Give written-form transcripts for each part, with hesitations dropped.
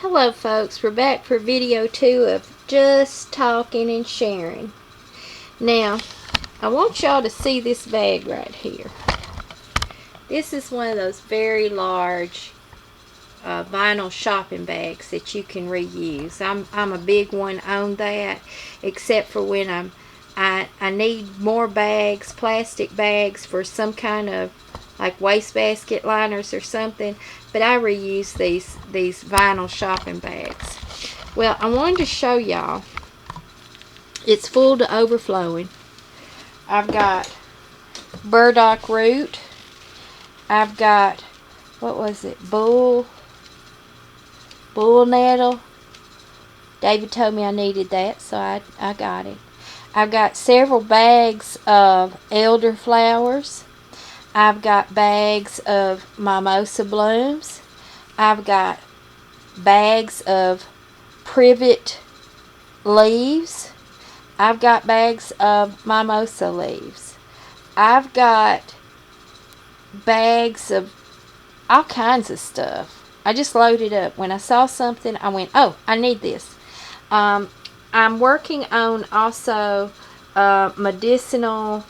Hello folks, we're back for video 2 of just talking and sharing. Now, I want y'all to see this bag right here. This is one of those very large vinyl shopping bags that you can reuse. I'm a big one on that, except for when I need more bags, plastic bags for some kind of like wastebasket liners or something, but I reuse these vinyl shopping bags. Well, I wanted to show y'all. It's full to overflowing. I've got burdock root. I've got, what was it, bull nettle. David told me I needed that, so I got it. I've got several bags of elderflowers. I've got bags of mimosa blooms. I've got bags of privet leaves. I've got bags of mimosa leaves. I've got bags of all kinds of stuff. I just loaded up. When I saw something, I went, oh, I need this. I'm working on also medicinal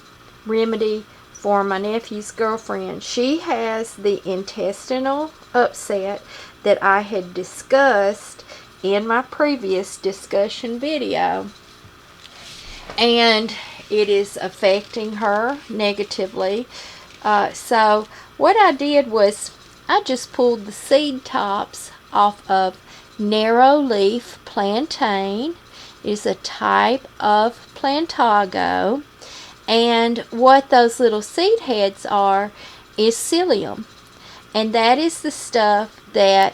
remedy for my nephew's girlfriend. She has the intestinal upset that I had discussed in my previous discussion video, and it is affecting her negatively. So what I did was I just pulled the seed tops off of narrow leaf plantain. It is a type of plantago. And what those little seed heads are is psyllium. And that is the stuff that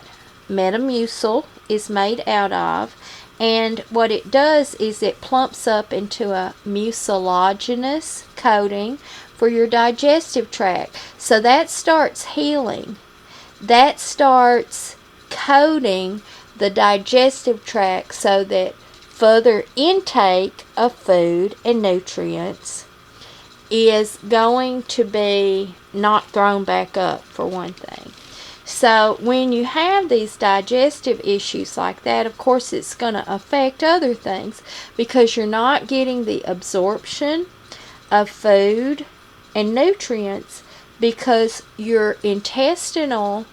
Metamucil is made out of. And what it does is it plumps up into a mucilaginous coating for your digestive tract. So that starts healing. That starts coating the digestive tract so that further intake of food and nutrients is going to be not thrown back up, for one thing. So when you have these digestive issues like that, of course it's going to affect other things because you're not getting the absorption of food and nutrients because your intestinal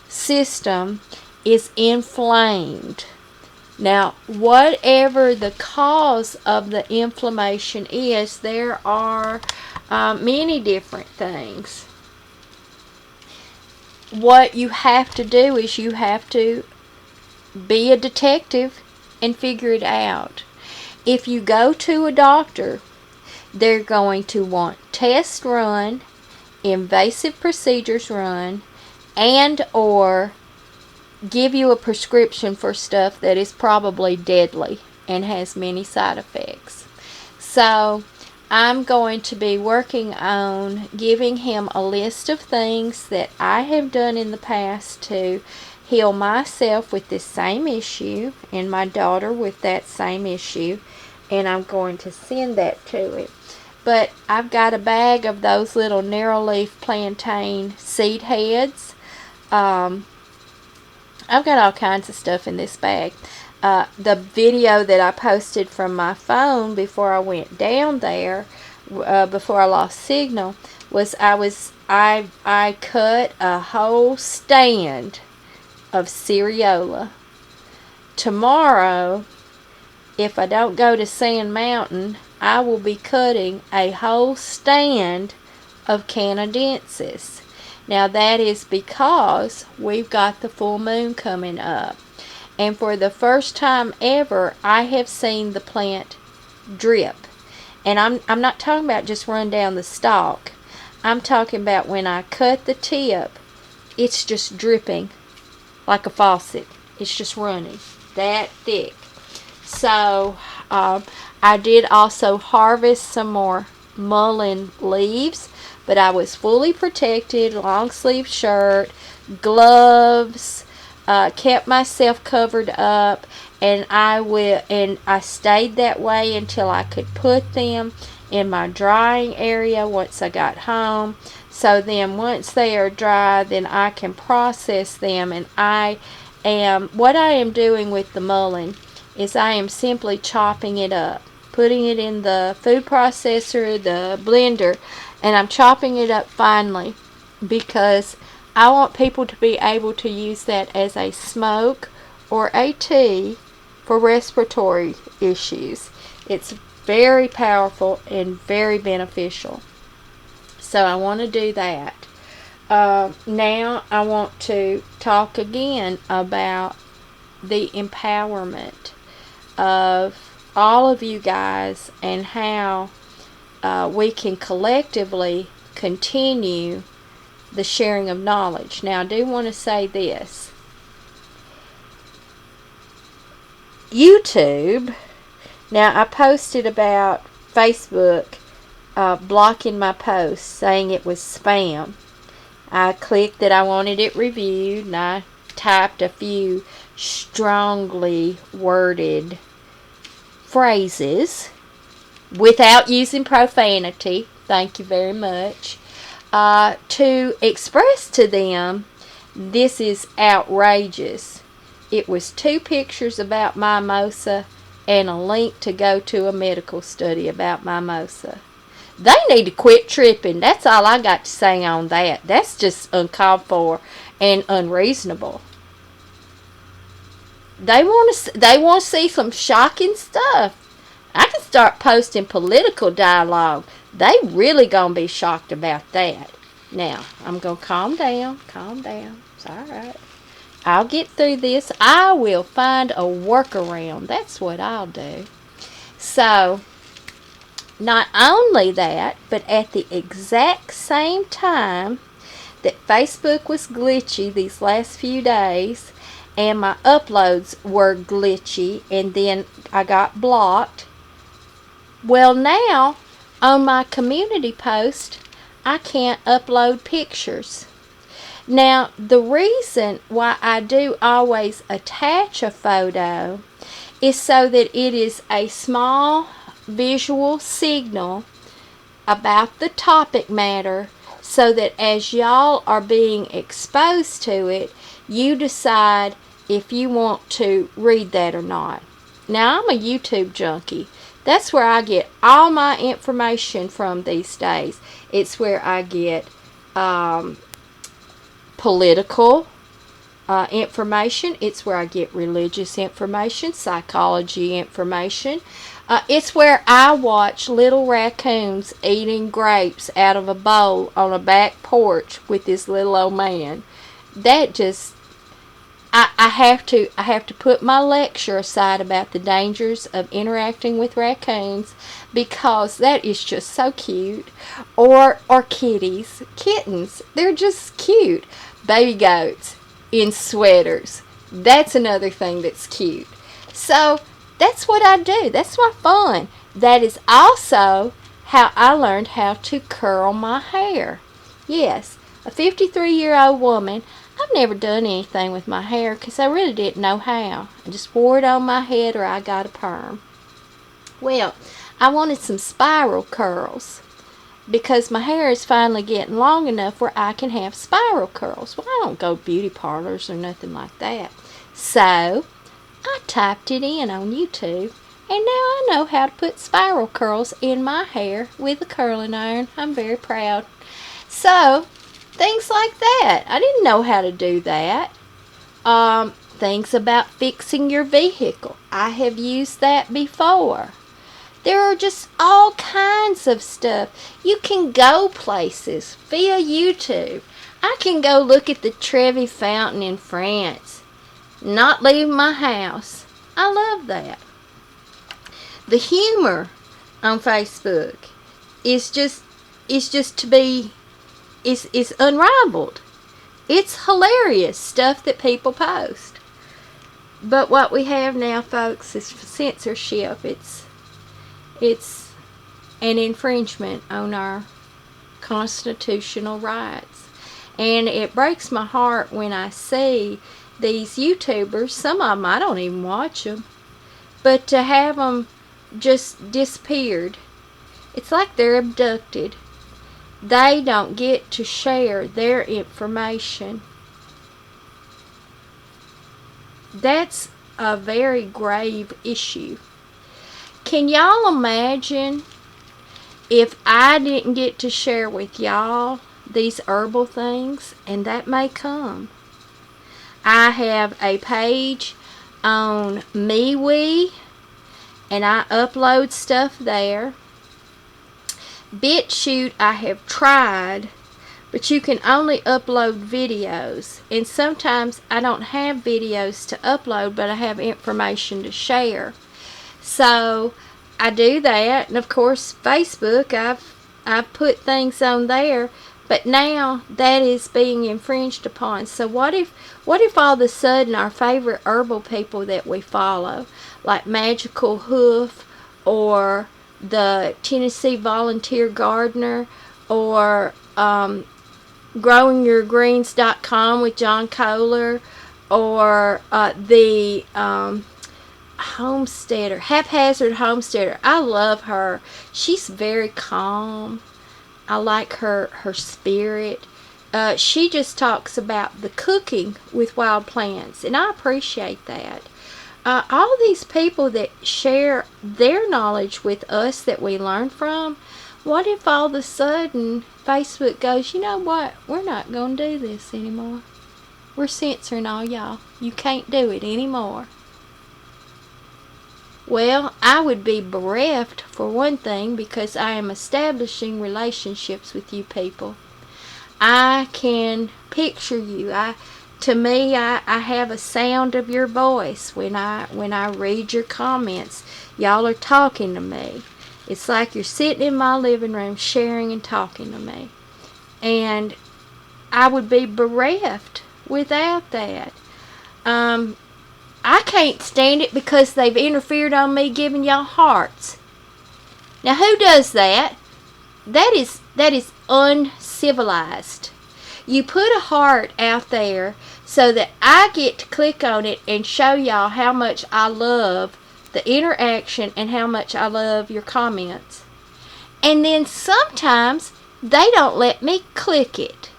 system is inflamed. Now, whatever the cause of the inflammation is, there are many different things. What you have to do is you have to be a detective and figure it out. If you go to a doctor, they're going to want tests run, invasive procedures run, and or give you a prescription for stuff that is probably deadly and has many side effects. So I'm going to be working on giving him a list of things that I have done in the past to heal myself with this same issue and my daughter with that same issue, and I'm going to send that to it. But I've got a bag of those little narrow leaf plantain seed heads. I've got all kinds of stuff in this bag. The video that I posted from my phone before I went down there, before I lost signal, was I cut a whole stand of cereola. Tomorrow, if I don't go to Sand Mountain, I will be cutting a whole stand of canadensis. Now that is because we've got the full moon coming up. And for the first time ever, I have seen the plant drip. And I'm not talking about just run down the stalk. I'm talking about when I cut the tip, it's just dripping like a faucet. It's just running that thick. So I did also harvest some more mullein leaves, but I was fully protected, long sleeve shirt, gloves, kept myself covered up, and I stayed that way until I could put them in my drying area once I got home. So then once they are dry, then I can process them, and I what I am doing with the mullein is I am simply chopping it up, putting it in the food processor, the blender, and I'm chopping it up finely because I want people to be able to use that as a smoke or a tea for respiratory issues. It's very powerful and very beneficial. So I want to do that. Now I want to talk again about the empowerment of all of you guys and how we can collectively continue the sharing of knowledge. Now I do want to say this. YouTube, now I posted about Facebook blocking my post saying it was spam. I clicked that I wanted it reviewed, and I typed a few strongly worded phrases without using profanity, thank you very much, to express to them this is outrageous. It was 2 pictures about mimosa and a link to go to a medical study about mimosa. They need to quit tripping. That's all I got to say on that. That's just uncalled for and unreasonable. They want to see some shocking stuff. I can start posting political dialogue. They really gonna be shocked about that. Now I'm gonna calm down. Calm down. It's all right. I'll get through this. I will find a workaround. That's what I'll do. So, not only that, but at the exact same time that Facebook was glitchy these last few days, and my uploads were glitchy, and then I got blocked. Well, now, on my community post, I can't upload pictures. Now, the reason why I do always attach a photo is so that it is a small visual signal about the topic matter, so that as y'all are being exposed to it, you decide if you want to read that or not. Now, I'm a YouTube junkie. That's where I get all my information from these days. It's where I get political information. It's where I get religious information, psychology information. It's where I watch little raccoons eating grapes out of a bowl on a back porch with this little old man. That just, I have to put my lecture aside about the dangers of interacting with raccoons, because that is just so cute. Or kitties, kittens, they're just cute. Baby goats in sweaters, that's another thing that's cute. So that's what I do. That's my fun. That is also how I learned how to curl my hair. Yes, a 53-year-old woman. I've never done anything with my hair because I really didn't know how. I just wore it on my head or I got a perm. Well, I wanted some spiral curls because my hair is finally getting long enough where I can have spiral curls. Well, I don't go beauty parlors or nothing like that. So I typed it in on YouTube, and now I know how to put spiral curls in my hair with a curling iron. I'm very proud. So, things like that. I didn't know how to do that. Things about fixing your vehicle. I have used that before. There are just all kinds of stuff. You can go places via YouTube. I can go look at the Trevi Fountain in France, not leave my house. I love that. The humor on Facebook is unrivaled. It's hilarious stuff that people post. But what we have now, folks, is censorship. It's an infringement on our constitutional rights. And it breaks my heart when I see these YouTubers, some of them I don't even watch them, but to have them just disappeared, it's like they're abducted. They don't get to share their information. That's a very grave issue. Can y'all imagine if I didn't get to share with y'all these herbal things? And that may come. I have a page on MeWe, and I upload stuff there. BitChute I have tried, but you can only upload videos, and sometimes I don't have videos to upload, but I have information to share. So I do that, and of course Facebook, I've put things on there, but now that is being infringed upon. So what if all of a sudden our favorite herbal people that we follow, like Magical Hoof or the Tennessee Volunteer Gardener, or growingyourgreens.com with John Kohler, or the Homesteader, Haphazard Homesteader. I love her. She's very calm. I like her spirit. She just talks about the cooking with wild plants, and I appreciate that. All these people that share their knowledge with us that we learn from, what if all of a sudden Facebook goes, you know what, we're not going to do this anymore. We're censoring all y'all. You can't do it anymore. Well, I would be bereft, for one thing, because I am establishing relationships with you people. I can picture you. To me, I have a sound of your voice when I read your comments. Y'all are talking to me. It's like you're sitting in my living room sharing and talking to me. And I would be bereft without that. I can't stand it because they've interfered on me giving y'all hearts. Now, who does that? That is uncivilized. You put a heart out there so that I get to click on it and show y'all how much I love the interaction and how much I love your comments. And then sometimes they don't let me click it.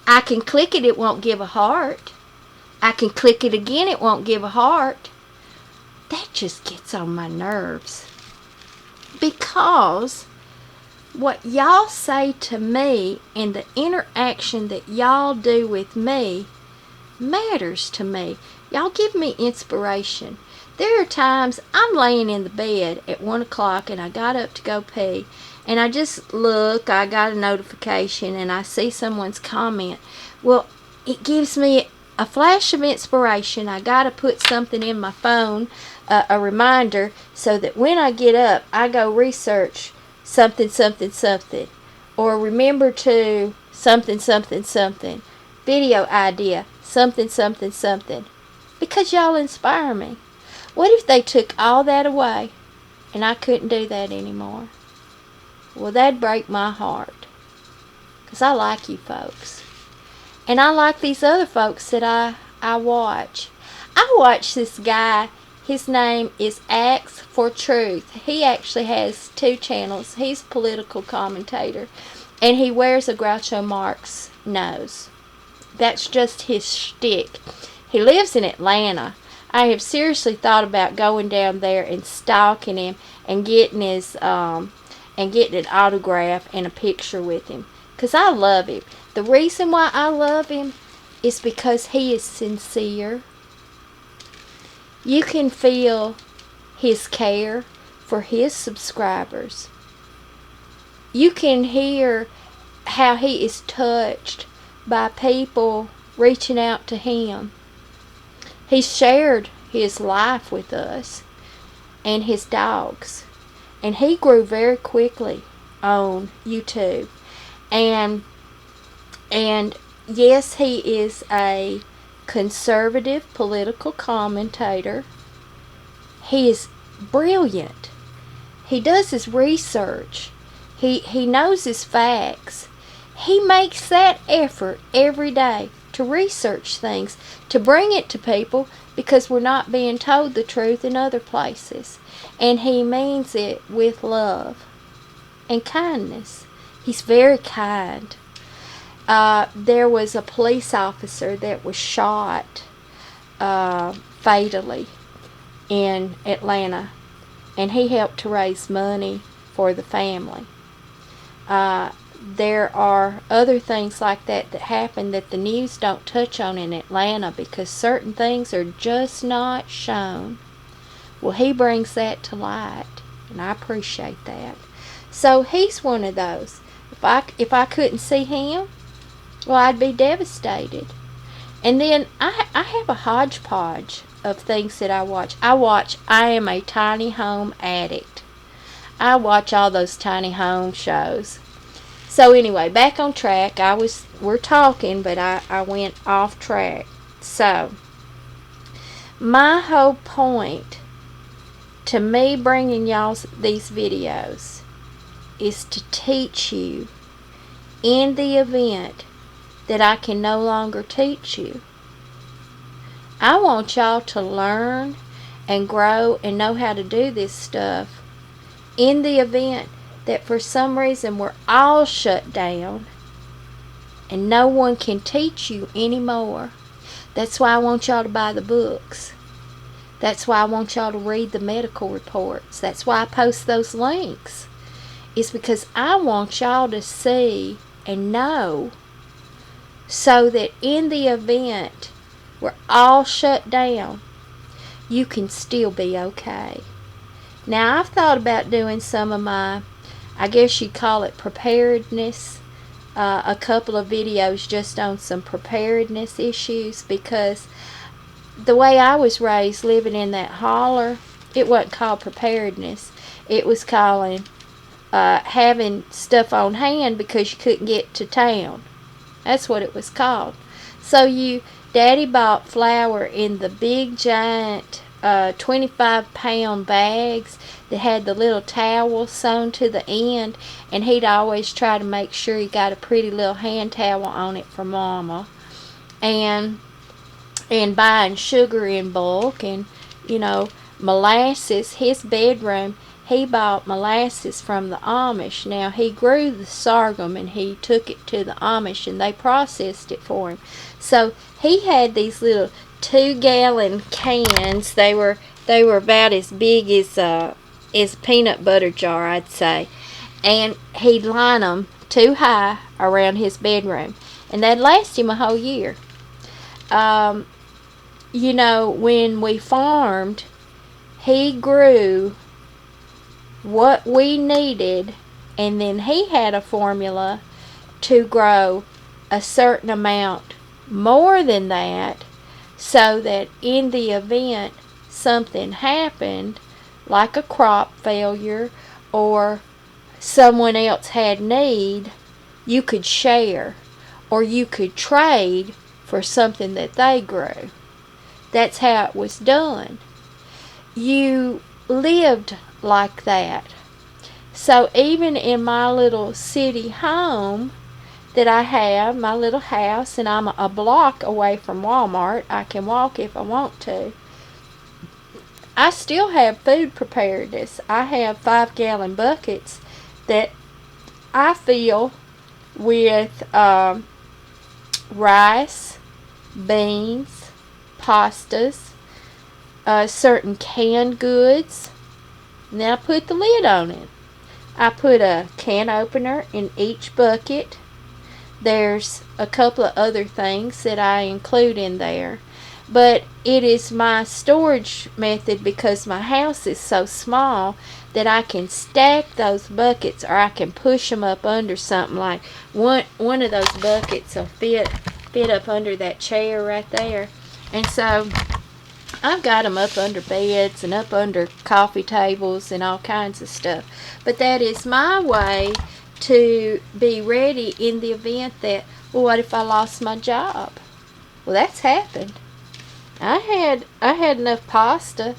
I can click it, it won't give a heart. I can click it again, it won't give a heart. That just gets on my nerves. Because what y'all say to me and the interaction that y'all do with me matters to me. Y'all give me inspiration. There are times I'm laying in the bed at 1 o'clock and I got up to go pee, and I just look, I got a notification, and I see someone's comment. Well, it gives me a flash of inspiration. I got to put something in my phone, a reminder, so that when I get up, I go research something, something, something, or remember to something, something, something, video idea, something, something, something, because y'all inspire me. What if they took all that away and I couldn't do that anymore? Well, that'd break my heart, because I like you folks. And I like these other folks that I watch. I watch this guy. His name is Axe for Truth. He actually has 2 channels. He's a political commentator. And he wears a Groucho Marx nose. That's just his shtick. He lives in Atlanta. I have seriously thought about going down there and stalking him and getting his and getting an autograph and a picture with him, because I love him. The reason why I love him is because he is sincere. You can feel his care for his subscribers. You can hear how he is touched by people reaching out to him. He's shared his life with us and his dogs. And he grew very quickly on YouTube. And yes, he is a conservative political commentator. He is brilliant. He does his research. He knows his facts. He makes that effort every day to research things, to bring it to people, because we're not being told the truth in other places. And he means it with love and kindness. He's very kind. There was a police officer that was shot fatally in Atlanta, and he helped to raise money for the family. There are other things like that that happen that the news don't touch on in Atlanta because certain things are just not shown. Well, he brings that to light, and I appreciate that. So he's one of those. If I couldn't see him, well, I'd be devastated. And then I have a hodgepodge of things that I watch. I am a tiny home addict. I watch all those tiny home shows. So anyway, back on track. We're talking, but I went off track. So my whole point to me bringing y'all these videos is to teach you in the event that I can no longer teach you. I want y'all to learn and grow and know how to do this stuff in the event that for some reason we're all shut down and no one can teach you anymore. That's why I want y'all to buy the books. That's why I want y'all to read the medical reports. That's why I post those links. It's because I want y'all to see and know so that in the event we're all shut down, you can still be okay. Now, I've thought about doing some of my, I guess you'd call it preparedness, a couple of videos just on some preparedness issues, because the way I was raised living in that holler, it wasn't called preparedness. It was calling having stuff on hand because you couldn't get to town. That's what it was called. So Daddy bought flour in the big giant 25-pound bags that had the little towel sewn to the end, and he'd always try to make sure he got a pretty little hand towel on it for Mama, and buying sugar in bulk, and molasses. His bedroom, he bought molasses from the Amish. Now, he grew the sorghum and he took it to the Amish and they processed it for him. So he had these little 2-gallon cans. They were about as big as a peanut butter jar, I'd say. And he'd line them too high around his bedroom, and that'd last him a whole year. When we farmed, he grew what we needed, and then he had a formula to grow a certain amount more than that, so that in the event something happened, like a crop failure or someone else had need, you could share or you could trade for something that they grew. That's how it was done. You lived like that. So even in my little city home that I have, my little house, and I'm a block away from Walmart, I can walk if I want to, I still have food preparedness. I have 5-gallon buckets that I fill with rice, beans, pastas, certain canned goods, and then I put the lid on it. I put a can opener in each bucket. There's a couple of other things that I include in there, but it is my storage method because my house is so small that I can stack those buckets, or I can push them up under something. Like one of those buckets will fit up under that chair right there, and so I've got them up under beds and up under coffee tables and all kinds of stuff. But that is my way to be ready in the event that, well, what if I lost my job? Well, that's happened. I had enough pasta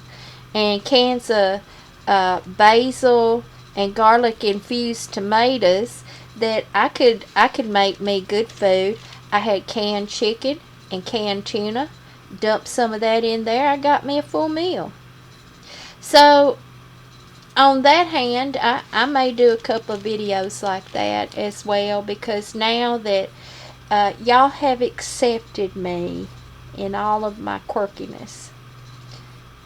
and cans of basil and garlic infused tomatoes that I could make me good food. I had canned chicken and canned tuna. Dump some of that in there. I got me a full meal. So on that hand, I may do a couple of videos like that as well, because now that y'all have accepted me in all of my quirkiness.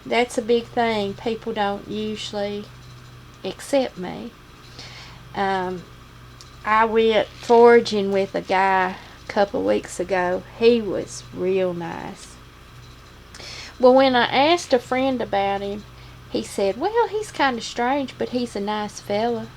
That's a big thing. People don't usually accept me. I went foraging with a guy a couple of weeks ago. He was real nice. Well, when I asked a friend about him, he said, well, he's kind of strange, but he's a nice fella.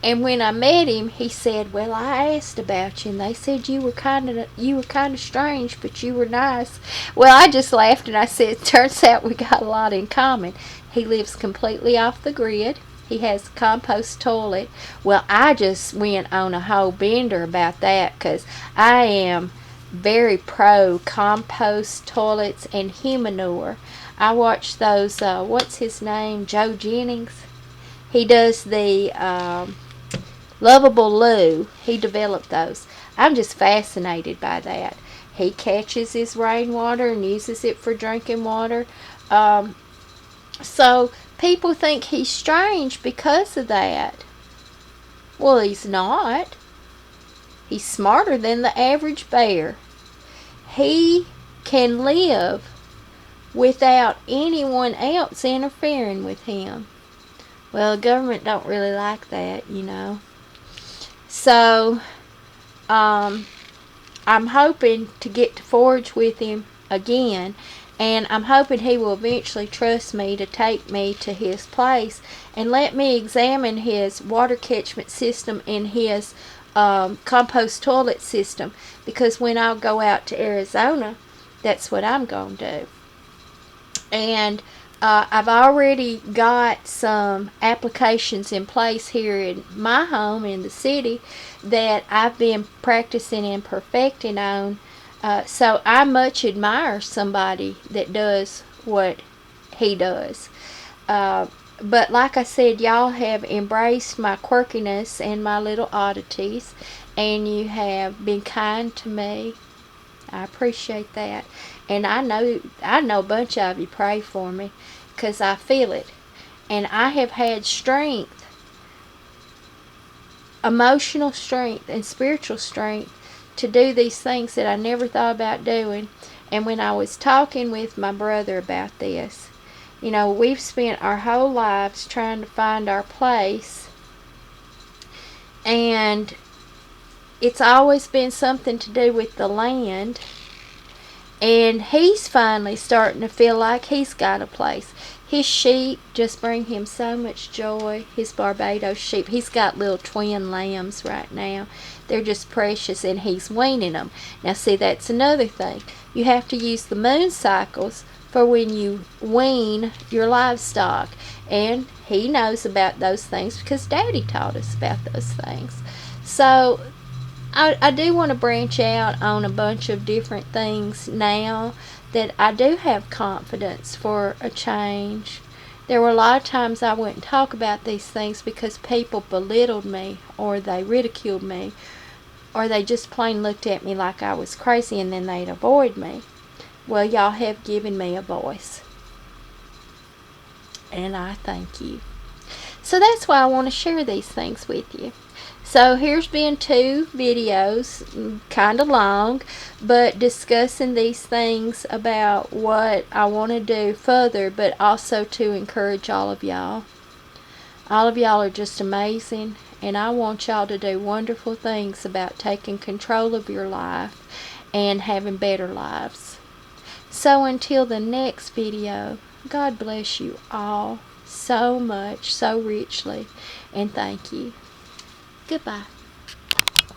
And when I met him, he said, well, I asked about you, and they said you were kind of strange, but you were nice. Well, I just laughed, and I said, turns out we got a lot in common. He lives completely off the grid. He has a compost toilet. Well, I just went on a whole bender about that, because I am very pro compost toilets and humanure. I watched those, what's his name, Joe Jennings? He does the Lovable Lou. He developed those. I'm just fascinated by that. He catches his rainwater and uses it for drinking water. So people think he's strange because of that. Well, he's not. He's smarter than the average bear. He can live without anyone else interfering with him. Well, the government don't really like that, you know. So, I'm hoping to get to forage with him again, and I'm hoping he will eventually trust me to take me to his place and let me examine his water catchment system and his compost toilet system, because when I go out to Arizona, that's what I'm going to do. And I've already got some applications in place here in my home in the city that I've been practicing and perfecting on. So I much admire somebody that does what he does. But like I said, y'all have embraced my quirkiness and my little oddities, and you have been kind to me. I appreciate that. And I know a bunch of you pray for me, because I feel it. And I have had strength, emotional strength and spiritual strength to do these things that I never thought about doing. And when I was talking with my brother about this, you know, we've spent our whole lives trying to find our place, and it's always been something to do with the land. And he's finally starting to feel like he's got a place. His sheep just bring him so much joy. His Barbados sheep. He's got little twin lambs right now. They're just precious, and he's weaning them. Now see, that's another thing. You have to use the moon cycles for when you wean your livestock. And he knows about those things because Daddy taught us about those things. So I do want to branch out on a bunch of different things now that I do have confidence for a change. There were a lot of times I wouldn't talk about these things because people belittled me, or they ridiculed me, or they just plain looked at me like I was crazy, and then they'd avoid me. Well, y'all have given me a voice, and I thank you. So that's why I want to share these things with you. So here's been 2 videos, kind of long, but discussing these things about what I want to do further, but also to encourage all of y'all. All of y'all are just amazing, and I want y'all to do wonderful things about taking control of your life and having better lives. So until the next video, God bless you all so much, so richly, and thank you. Goodbye.